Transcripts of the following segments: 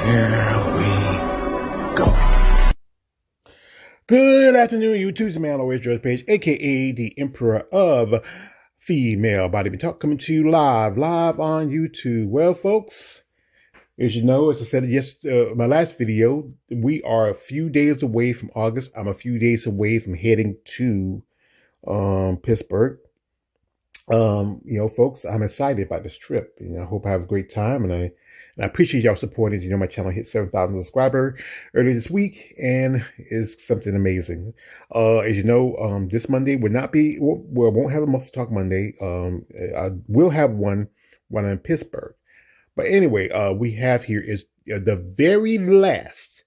Here we go. Good afternoon, YouTube. It's man, always George Page, aka the Emperor of Female Body Talk, coming to you live on YouTube. Well, folks, as you know, as I said my last video, we are a few days away from August. I'm a few days away from heading to Pittsburgh. Folks, I'm excited about this trip. I hope I have a great time, and I appreciate y'all supporting. My channel hit 7,000 subscribers earlier this week, and it's something amazing. As you know, this Monday will not be, won't have a Muscle Talk Monday. I will have one when I'm in Pittsburgh. But anyway, we have here is the very last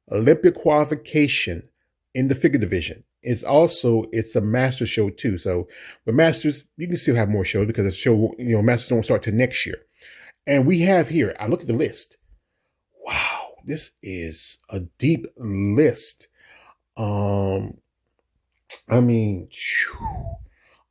Olympic qualification in the figure division. It's a master show too. So with masters, you can still have more shows because the show, masters don't start till next year. And we have here, I look at the list. Wow, this is a deep list. A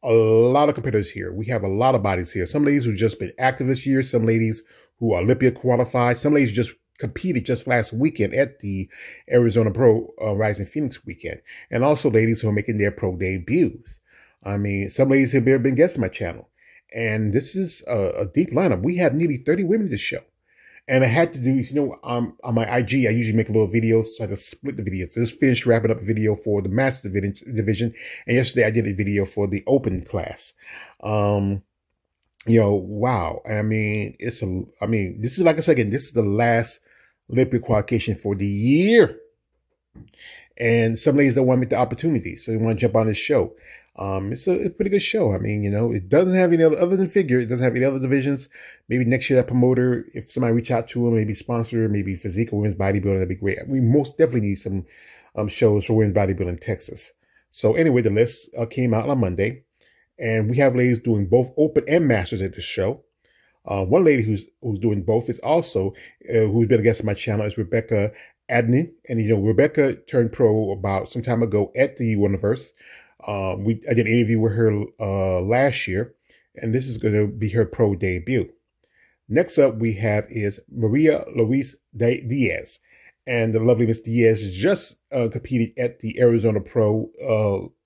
lot of competitors here. We have a lot of bodies here. Some ladies who've just been active this year, some ladies who are Olympia qualified, some ladies just competed just last weekend at the Arizona Pro Rising Phoenix weekend. And also ladies who are making their pro debuts. Some ladies have been guests on my channel. And this is a deep lineup. We have nearly 30 women in this show. And I had to do, on my IG, I usually make a little video, so I had to split the videos. So just finished wrapping up a video for the Master Division. And yesterday I did a video for the Open class. Wow. This is, like I said again, this is the last Olympic qualification for the year. And some ladies don't want to make the opportunity, so they want to jump on this show. It's a pretty good show. It doesn't have any other than figure. It doesn't have any other divisions. Maybe next year that promoter, if somebody reach out to him, maybe sponsor, maybe physique or women's bodybuilding, that'd be great. We most definitely need some shows for women's bodybuilding in Texas. So anyway, the list came out on Monday, and we have ladies doing both Open and Masters at this show. One lady who's doing both is also who's been a guest on my channel is Rebecca Adney, and Rebecca turned pro about some time ago at the Universe. I did an interview with her last year, and this is going to be her pro debut. Next up we have is Maria Luis Diaz, and the lovely Miss Diaz just competed at the Arizona Pro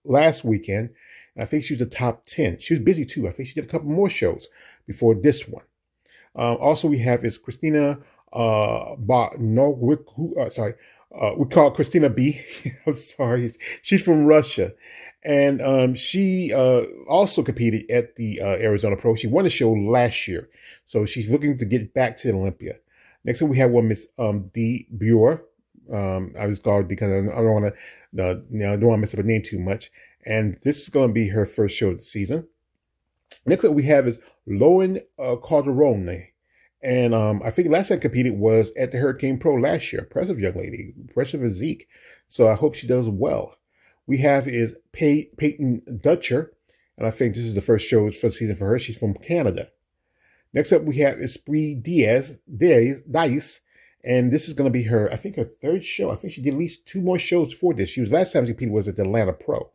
last weekend. And I think she was the top 10. She was busy too. I think she did a couple more shows before this one. Also we have is Christina we call Christina B. I'm sorry. She's from Russia. And she also competed at the Arizona Pro. She won the show last year. So she's looking to get back to Olympia. Next up, we have one Miss D. Buer. I was called because I don't want to mess up her name too much. And this is going to be her first show of the season. Next up we have is Lauren Calderone. And I think last time I competed was at the Hurricane Pro last year. Impressive young lady, impressive physique. So I hope she does well. We have is Peyton Dutcher, and I think this is the first show for the season for her. She's from Canada. Next up we have Esprit Dice, and this is going to be her third show. I think she did at least 2 more shows for this. Last time she competed was at the Atlanta Pro.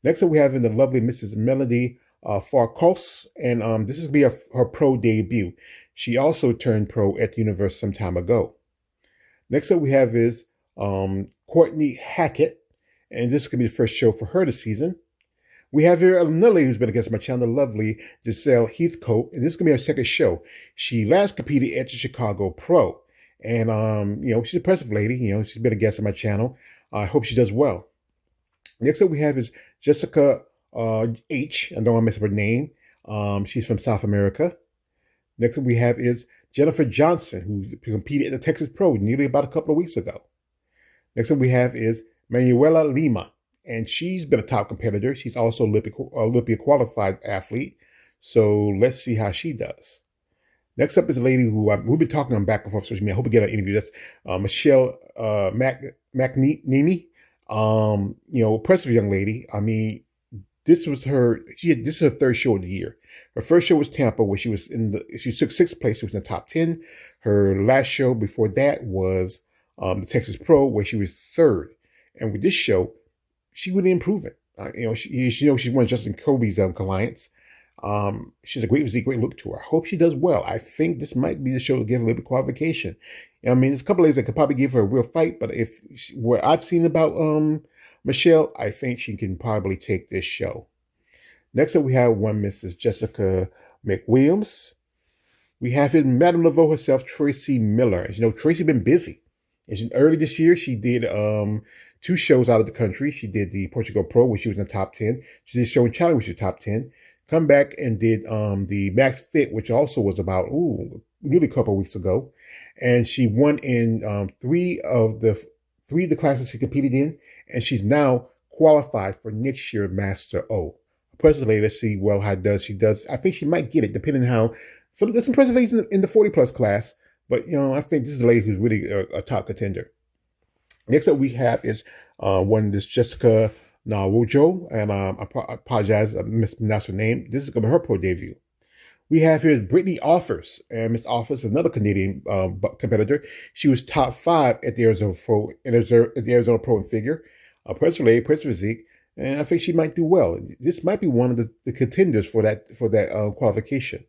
Next up we have the lovely Mrs. Melody Farkos, and this is going to be her pro debut. She also turned pro at the Universe some time ago. Next up we have is Courtney Hackett, and this is going to be the first show for her this season. We have here another lady who's been against my channel, the lovely Giselle Heathcote, and this is going to be her second show. She last competed at the Chicago Pro, and she's an impressive lady. She's been a guest on my channel. I hope she does well. Next up we have is Jessica H. I don't want to mess up her name. She's from South America. Next up we have is Jennifer Johnson, who competed at the Texas Pro nearly about a couple of weeks ago. Next up we have is Manuela Lima, and she's been a top competitor. She's also Olympia qualified athlete. So let's see how she does. Next up is a lady who we've been talking on back and forth social media. I hope we get an interview. That's Michelle McNeamy. Impressive young lady. This is her third show of the year. Her first show was Tampa, where she took 6th place. She was in the top 10. Her last show before that was the Texas Pro, where she was 3rd. And with this show, she really improving. She won Justin Kobe's alliance. She's a great physique, great look to her. I hope she does well. I think this might be the show to give her a little bit of qualification. I mean, there's a couple of ladies that could probably give her a real fight, but what I've seen about Michelle, I think she can probably take this show. Next up, we have one Mrs. Jessica McWilliams. We have here Madame Laveau herself, Tracy Miller. As you know, Tracy been busy. Early this year, she did 2 shows out of the country. She did the Portugal Pro, which she was in the top 10. She did a show in China, which was top 10. Come back and did the Max Fit, which also was about really a couple of weeks ago. And she won in 3 of the classes she competed in, and she's now qualified for next year Master O. Presently, let's see how she does. I think she might get it, depending on how. There's some impressive ladies in the 40+ class, but I think this is a lady who's really a top contender. Next up we have is one this Jessica Nawojo, and I apologize, I mispronounced her name. This is going to be her pro debut. We have here Brittany Offers, and Miss Offers, another Canadian competitor. She was top 5 at the Arizona Pro in figure, press relay, press physique, and I think she might do well. This might be one of the contenders for that qualification.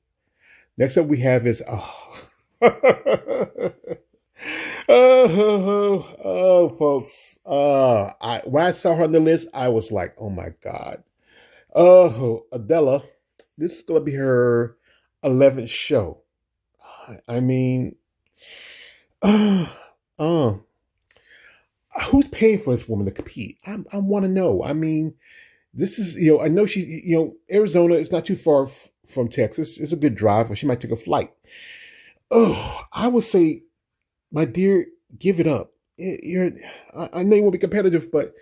Next up we have is folks. When I saw her on the list, I was like, oh my God. Adela, this is gonna be her 11th show. I mean, who's paying for this woman to compete? I want to know. I mean, this is, I know she, Arizona is not too far from Texas. It's a good drive, or she might take a flight. I would say, my dear, give it up. I know you want to be competitive, but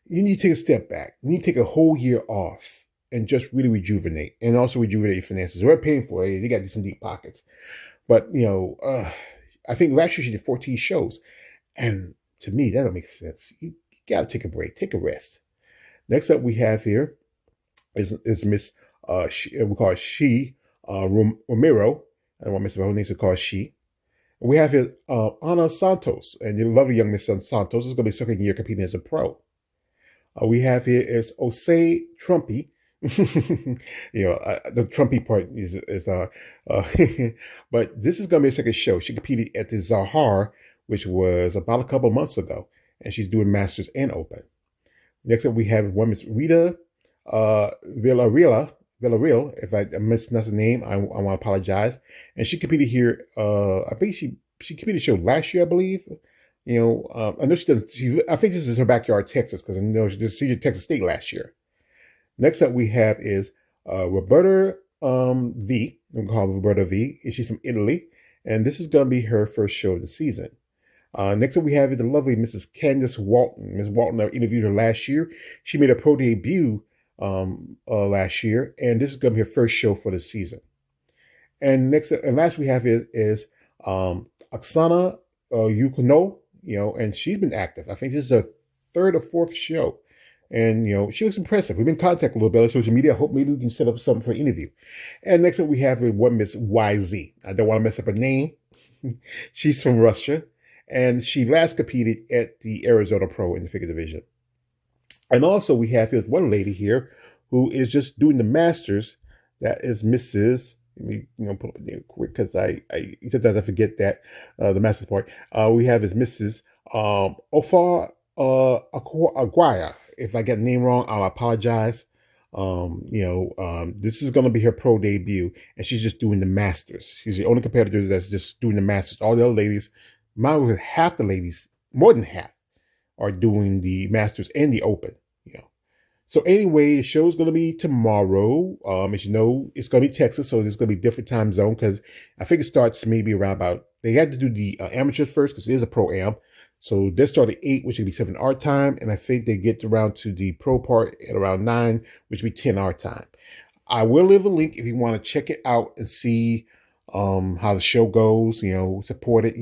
you need to take a step back. You need to take a whole year off and just really rejuvenate, and also rejuvenate your finances. They're paying for it. They got some deep pockets. But, I think last year she did 14 shows. And to me, that don't make sense. You got to take a break, take a rest. Next up we have here is Miss, we call her Romero. I don't want to miss her whole name, so call her she. We have here Ana Santos, and the lovely young Miss Santos is going to be second year competing as a pro. We have here is Osei Trumpy. The Trumpy part is but this is going to be a second show. She competed at the Zahar, which was about a couple of months ago, and she's doing Masters and Open. Next up, we have one Miss Rita Villarreal. If I mispronounced the name, I want to apologize. And she competed here. I think she competed the show last year, I believe. I know she does. I think this is her backyard, Texas, because I know she did Texas State last year. Next up, we have is Roberta V. We call her Roberta V. She's from Italy, and this is going to be her first show of the season. Next up, we have the lovely Mrs. Candace Walton. Ms. Walton, I interviewed her last year. She made a pro debut last year, and this is going to be her first show for the season. And last we have is Oksana Yukono, and she's been active. I think this is her 3rd or 4th show. And, she looks impressive. We've been in contact a little bit on social media. I hope maybe we can set up something for an interview. And next up we have one Miss YZ. I don't want to mess up her name. She's from Russia, and she last competed at the Arizona Pro in the figure division. And also we have here's one lady here who is just doing the Masters. That is Mrs. Let me pull up the name quick, because sometimes I forget that the Masters part. We have is Mrs. Ofa Aguaya. If I get the name wrong, I'll apologize. This is going to be her pro debut, and she's just doing the Masters. She's the only competitor that's just doing the Masters. All the other ladies, half the ladies, more than half, are doing the Masters and the Open. So anyway, the show's going to be tomorrow. As you know, it's going to be Texas, so it's going to be a different time zone, because I think it starts maybe around they had to do the amateurs first, because it is a pro-am. So they start at 8, which would be 7 our time. And I think they get around to the pro part at around 9, which would be 10 our time. I will leave a link if you want to check it out and see how the show goes, support it,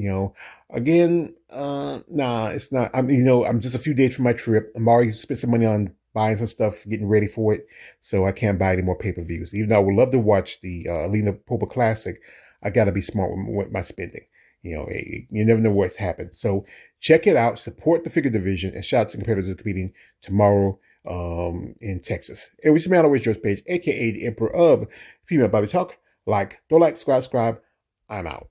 Again, it's not. I'm just a few days from my trip. I'm already spent some money on buying some stuff, getting ready for it. So I can't buy any more pay-per-views. Even though I would love to watch the Alina Popa Classic, I got to be smart with my spending. You never know what's happened. So check it out, support the figure division, and shout out to competitors competing tomorrow in Texas. And reach me on our George Page, aka the Emperor of Female Body Talk. Don't like, subscribe. I'm out.